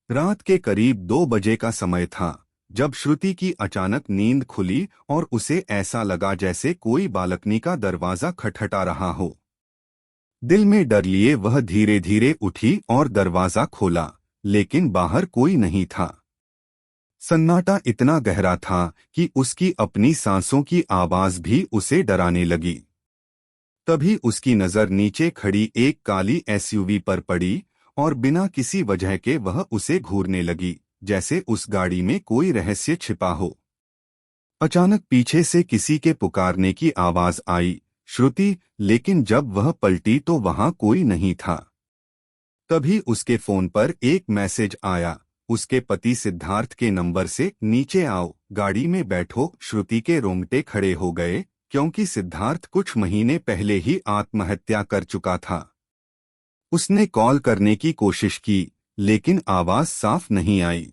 रात के करीब 2 बजे का समय था जब श्रुति की अचानक नींद खुली और उसे ऐसा लगा जैसे कोई बालकनी का दरवाजा खटखटा रहा हो। दिल में डर लिए वह धीरे धीरे उठी और दरवाजा खोला, लेकिन बाहर कोई नहीं था। सन्नाटा इतना गहरा था कि उसकी अपनी सांसों की आवाज भी उसे डराने लगी। तभी उसकी नजर नीचे खड़ी एक काली एसयूवी पर पड़ी और बिना किसी वजह के वह उसे घूरने लगी, जैसे उस गाड़ी में कोई रहस्य छिपा हो। अचानक पीछे से किसी के पुकारने की आवाज आई, श्रुति, लेकिन जब वह पलटी तो वहां कोई नहीं था। तभी उसके फोन पर एक मैसेज आया, उसके पति सिद्धार्थ के नंबर से, नीचे आओ, गाड़ी में बैठो। श्रुति के रोंगटे खड़े हो गए, क्योंकि सिद्धार्थ कुछ महीने पहले ही आत्महत्या कर चुका था। उसने कॉल करने की कोशिश की, लेकिन आवाज साफ नहीं आई।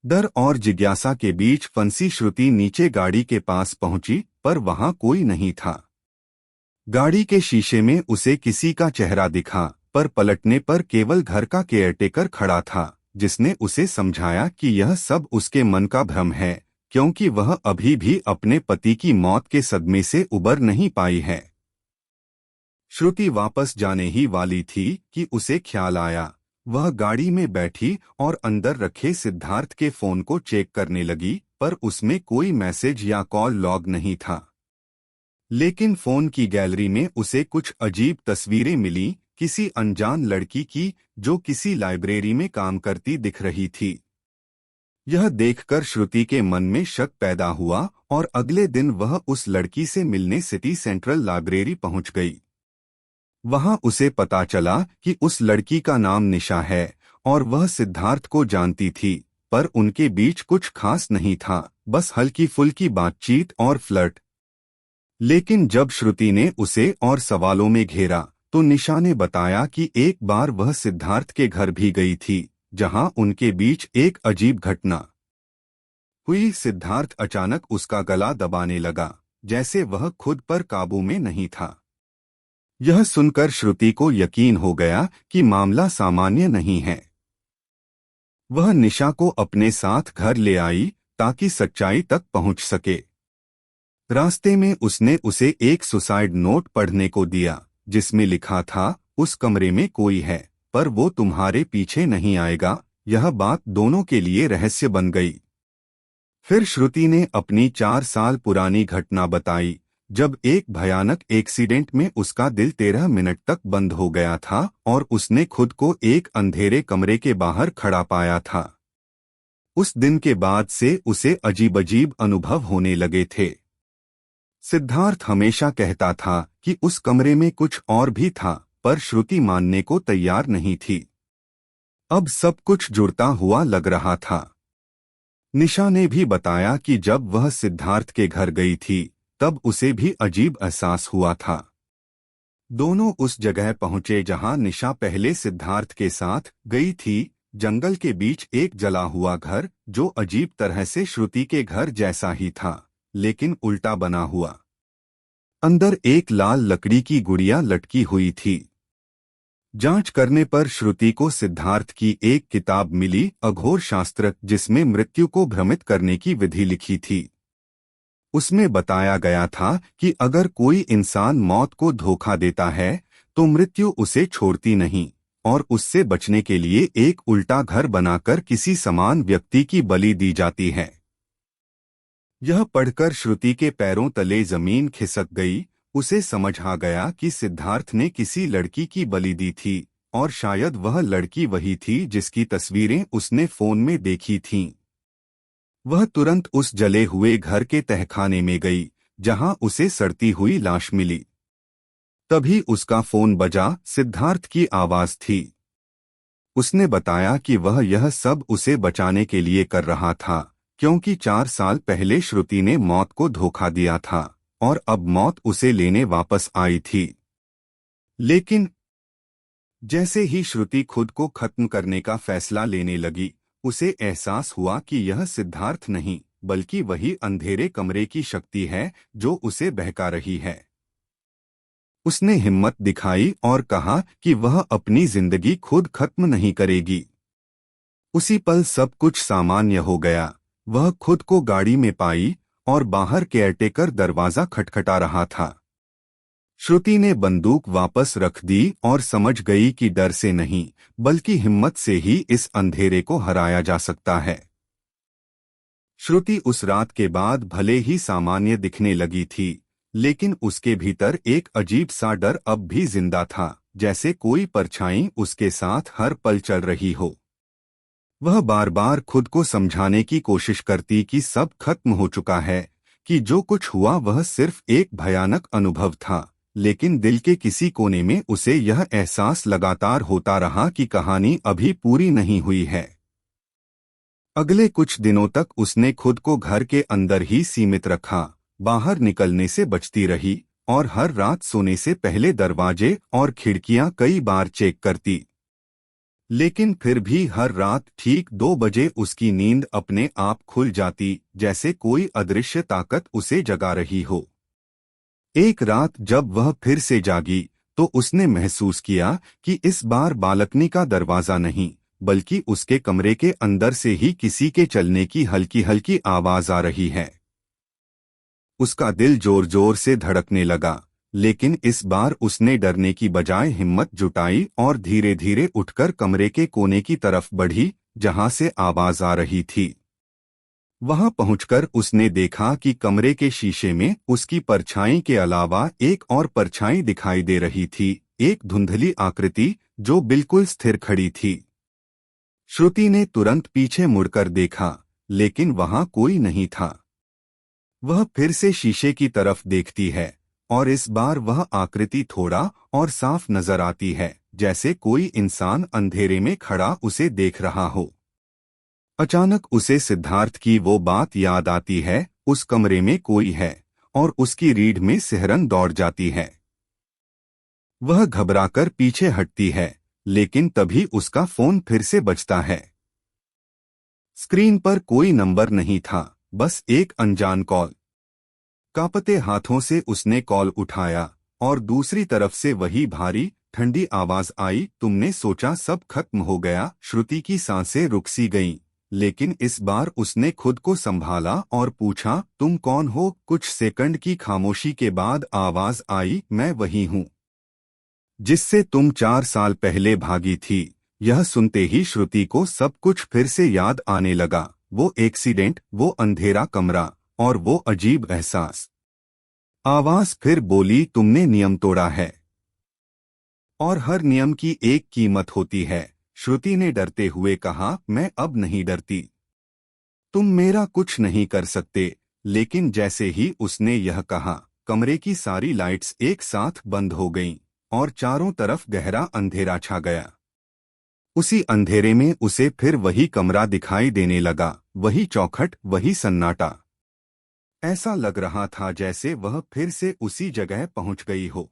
डर और जिज्ञासा के बीच फंसी श्रुति नीचे गाड़ी के पास पहुंची, पर वहां कोई नहीं था। गाड़ी के शीशे में उसे किसी का चेहरा दिखा, पर पलटने पर केवल घर का केयरटेकर खड़ा था, जिसने उसे समझाया कि यह सब उसके मन का भ्रम है, क्योंकि वह अभी भी अपने पति की मौत के सदमे से उबर नहीं पाई है। श्रुति वापस जाने ही वाली थी कि उसे ख्याल आया। वह गाड़ी में बैठी और अंदर रखे सिद्धार्थ के फोन को चेक करने लगी, पर उसमें कोई मैसेज या कॉल लॉग नहीं था। लेकिन फोन की गैलरी में उसे कुछ अजीब तस्वीरें मिली, किसी अनजान लड़की की जो किसी लाइब्रेरी में काम करती दिख रही थी। यह देखकर श्रुति के मन में शक पैदा हुआ और अगले दिन वह उस लड़की से मिलने सिटी सेंट्रल लाइब्रेरी पहुंच गई। वहां उसे पता चला कि उस लड़की का नाम निशा है और वह सिद्धार्थ को जानती थी, पर उनके बीच कुछ खास नहीं था, बस हल्की फुल्की बातचीत और फ्लर्ट। लेकिन जब श्रुति ने उसे और सवालों में घेरा तो निशा ने बताया कि एक बार वह सिद्धार्थ के घर भी गई थी, जहां उनके बीच एक अजीब घटना हुई। सिद्धार्थ अचानक उसका गला दबाने लगा, जैसे वह खुद पर काबू में नहीं था। यह सुनकर श्रुति को यकीन हो गया कि मामला सामान्य नहीं है। वह निशा को अपने साथ घर ले आई ताकि सच्चाई तक पहुंच सके। रास्ते में उसने उसे एक सुसाइड नोट पढ़ने को दिया, जिसमें लिखा था, उस कमरे में कोई है, पर वो तुम्हारे पीछे नहीं आएगा। यह बात दोनों के लिए रहस्य बन गई। फिर श्रुति ने अपनी 4 साल पुरानी घटना बताई, जब एक भयानक एक्सीडेंट में उसका दिल 13 मिनट तक बंद हो गया था और उसने खुद को एक अंधेरे कमरे के बाहर खड़ा पाया था। उस दिन के बाद से उसे अजीब अजीब अनुभव होने लगे थे। सिद्धार्थ हमेशा कहता था कि उस कमरे में कुछ और भी था, पर श्रुति मानने को तैयार नहीं थी। अब सब कुछ जुड़ता हुआ लग रहा था। निशा ने भी बताया कि जब वह सिद्धार्थ के घर गई थी तब उसे भी अजीब एहसास हुआ था। दोनों उस जगह पहुंचे जहां निशा पहले सिद्धार्थ के साथ गई थी, जंगल के बीच एक जला हुआ घर जो अजीब तरह से श्रुति के घर जैसा ही था, लेकिन उल्टा बना हुआ। अंदर एक लाल लकड़ी की गुड़िया लटकी हुई थी। जांच करने पर श्रुति को सिद्धार्थ की एक किताब मिली, अघोर शास्त्र, जिसमें मृत्यु को भ्रमित करने की विधि लिखी थी। उसमें बताया गया था कि अगर कोई इंसान मौत को धोखा देता है तो मृत्यु उसे छोड़ती नहीं और उससे बचने के लिए एक उल्टा घर बनाकर किसी समान व्यक्ति की बलि दी जाती है। यह पढ़कर श्रुति के पैरों तले जमीन खिसक गई। उसे समझ आ गया कि सिद्धार्थ ने किसी लड़की की बलि दी थी और शायद वह लड़की वही थी जिसकी तस्वीरें उसने फोन में देखी थीं। वह तुरंत उस जले हुए घर के तहखाने में गई जहां उसे सड़ती हुई लाश मिली। तभी उसका फोन बजा, सिद्धार्थ की आवाज थी। उसने बताया कि वह यह सब उसे बचाने के लिए कर रहा था, क्योंकि 4 साल पहले श्रुति ने मौत को धोखा दिया था और अब मौत उसे लेने वापस आई थी। लेकिन जैसे ही श्रुति खुद को खत्म करने का फैसला लेने लगी, उसे एहसास हुआ कि यह सिद्धार्थ नहीं बल्कि वही अंधेरे कमरे की शक्ति है जो उसे बहका रही है। उसने हिम्मत दिखाई और कहा कि वह अपनी जिंदगी खुद खत्म नहीं करेगी। उसी पल सब कुछ सामान्य हो गया। वह खुद को गाड़ी में पाई और बाहर केयरटेकर दरवाजा खटखटा रहा था। श्रुति ने बंदूक वापस रख दी और समझ गई कि डर से नहीं बल्कि हिम्मत से ही इस अंधेरे को हराया जा सकता है। श्रुति उस रात के बाद भले ही सामान्य दिखने लगी थी, लेकिन उसके भीतर एक अजीब सा डर अब भी जिंदा था, जैसे कोई परछाई उसके साथ हर पल चल रही हो। वह बार बार खुद को समझाने की कोशिश करती कि सब खत्म हो चुका है, कि जो कुछ हुआ वह सिर्फ एक भयानक अनुभव था, लेकिन दिल के किसी कोने में उसे यह एहसास लगातार होता रहा कि कहानी अभी पूरी नहीं हुई है। अगले कुछ दिनों तक उसने खुद को घर के अंदर ही सीमित रखा, बाहर निकलने से बचती रही और हर रात सोने से पहले दरवाजे और खिड़कियां कई बार चेक करती। लेकिन फिर भी हर रात ठीक 2 बजे उसकी नींद अपने आप खुल जाती, जैसे कोई अदृश्य ताकत उसे जगा रही हो। एक रात जब वह फिर से जागी तो उसने महसूस किया कि इस बार बालकनी का दरवाजा नहीं बल्कि उसके कमरे के अंदर से ही किसी के चलने की हल्की हल्की आवाज आ रही है। उसका दिल जोर जोर से धड़कने लगा, लेकिन इस बार उसने डरने की बजाय हिम्मत जुटाई और धीरे धीरे उठकर कमरे के कोने की तरफ बढ़ी जहां से आवाज आ रही थी। वहां पहुंचकर उसने देखा कि कमरे के शीशे में उसकी परछाई के अलावा एक और परछाई दिखाई दे रही थी, एक धुंधली आकृति जो बिल्कुल स्थिर खड़ी थी। श्रुति ने तुरंत पीछे मुड़कर देखा, लेकिन वहां कोई नहीं था। वह फिर से शीशे की तरफ देखती है और इस बार वह आकृति थोड़ा और साफ नजर आती है, जैसे कोई इंसान अंधेरे में खड़ा उसे देख रहा हो। अचानक उसे सिद्धार्थ की वो बात याद आती है, उस कमरे में कोई है, और उसकी रीढ़ में सिहरन दौड़ जाती है। वह घबराकर पीछे हटती है, लेकिन तभी उसका फोन फिर से बजता है। स्क्रीन पर कोई नंबर नहीं था, बस एक अनजान कॉल। कांपते हाथों से उसने कॉल उठाया और दूसरी तरफ से वही भारी ठंडी आवाज आई, तुमने सोचा सब खत्म हो गया। श्रुति की सांसें रुक सी गईं, लेकिन इस बार उसने खुद को संभाला और पूछा, तुम कौन हो? कुछ सेकंड की खामोशी के बाद आवाज आई, मैं वही हूं जिससे तुम 4 साल पहले भागी थी। यह सुनते ही श्रुति को सब कुछ फिर से याद आने लगा, वो एक्सीडेंट, वो अंधेरा कमरा और वो अजीब एहसास। आवाज फिर बोली, तुमने नियम तोड़ा है और हर नियम की एक कीमत होती है। श्रुति ने डरते हुए कहा, मैं अब नहीं डरती, तुम मेरा कुछ नहीं कर सकते। लेकिन जैसे ही उसने यह कहा, कमरे की सारी लाइट्स एक साथ बंद हो गईं और चारों तरफ गहरा अंधेरा छा गया। उसी अंधेरे में उसे फिर वही कमरा दिखाई देने लगा, वही चौखट, वही सन्नाटा। ऐसा लग रहा था जैसे वह फिर से उसी जगह पहुंच गई हो।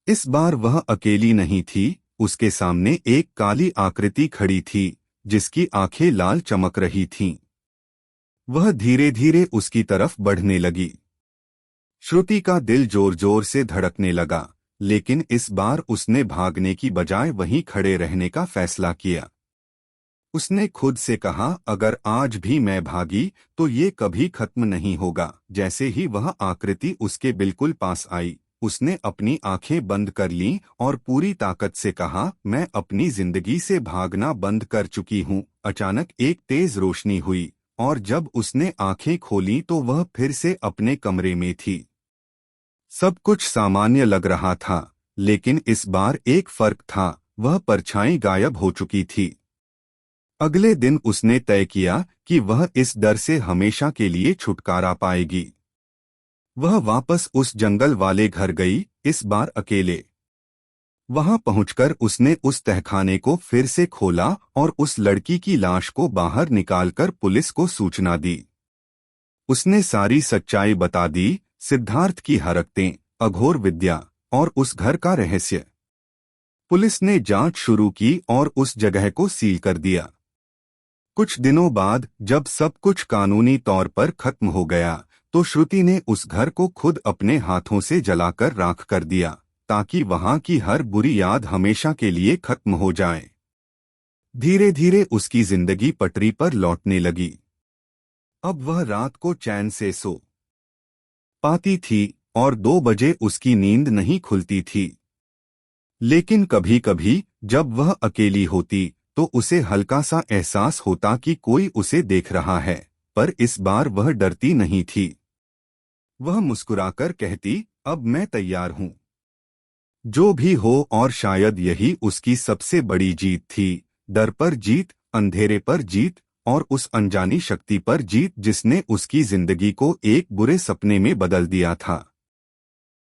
इस बार वह अकेली नहीं थी, उसके सामने एक काली आकृति खड़ी थी जिसकी आंखें लाल चमक रही थीं। वह धीरे धीरे उसकी तरफ बढ़ने लगी। श्रुति का दिल जोर जोर से धड़कने लगा, लेकिन इस बार उसने भागने की बजाय वहीं खड़े रहने का फैसला किया। उसने खुद से कहा, अगर आज भी मैं भागी तो ये कभी खत्म नहीं होगा। जैसे ही वह आकृति उसके बिल्कुल पास आई, उसने अपनी आंखें बंद कर लीं और पूरी ताकत से कहा, मैं अपनी जिंदगी से भागना बंद कर चुकी हूँ। अचानक एक तेज रोशनी हुई और जब उसने आंखें खोलीं तो वह फिर से अपने कमरे में थी। सब कुछ सामान्य लग रहा था, लेकिन इस बार एक फर्क था, वह परछाई गायब हो चुकी थी। अगले दिन उसने तय किया कि वह इस डर से हमेशा के लिए छुटकारा पाएगी। वह वापस उस जंगल वाले घर गई, इस बार अकेले। वहां पहुंचकर उसने उस तहखाने को फिर से खोला और उस लड़की की लाश को बाहर निकालकर पुलिस को सूचना दी। उसने सारी सच्चाई बता दी, सिद्धार्थ की हरकतें, अघोर विद्या और उस घर का रहस्य। पुलिस ने जांच शुरू की और उस जगह को सील कर दिया। कुछ दिनों बाद जब सब कुछ कानूनी तौर पर खत्म हो गया तो श्रुति ने उस घर को खुद अपने हाथों से जलाकर राख कर दिया, ताकि वहां की हर बुरी याद हमेशा के लिए खत्म हो जाए। धीरे धीरे उसकी जिंदगी पटरी पर लौटने लगी। अब वह रात को चैन से सो पाती थी और 2 बजे उसकी नींद नहीं खुलती थी। लेकिन कभी कभी जब वह अकेली होती तो उसे हल्का सा एहसास होता कि कोई उसे देख रहा है, पर इस बार वह डरती नहीं थी। वह मुस्कुराकर कहती, अब मैं तैयार हूं। जो भी हो, और शायद यही उसकी सबसे बड़ी जीत थी। डर पर जीत, अंधेरे पर जीत, और उस अनजानी शक्ति पर जीत जिसने उसकी जिंदगी को एक बुरे सपने में बदल दिया था।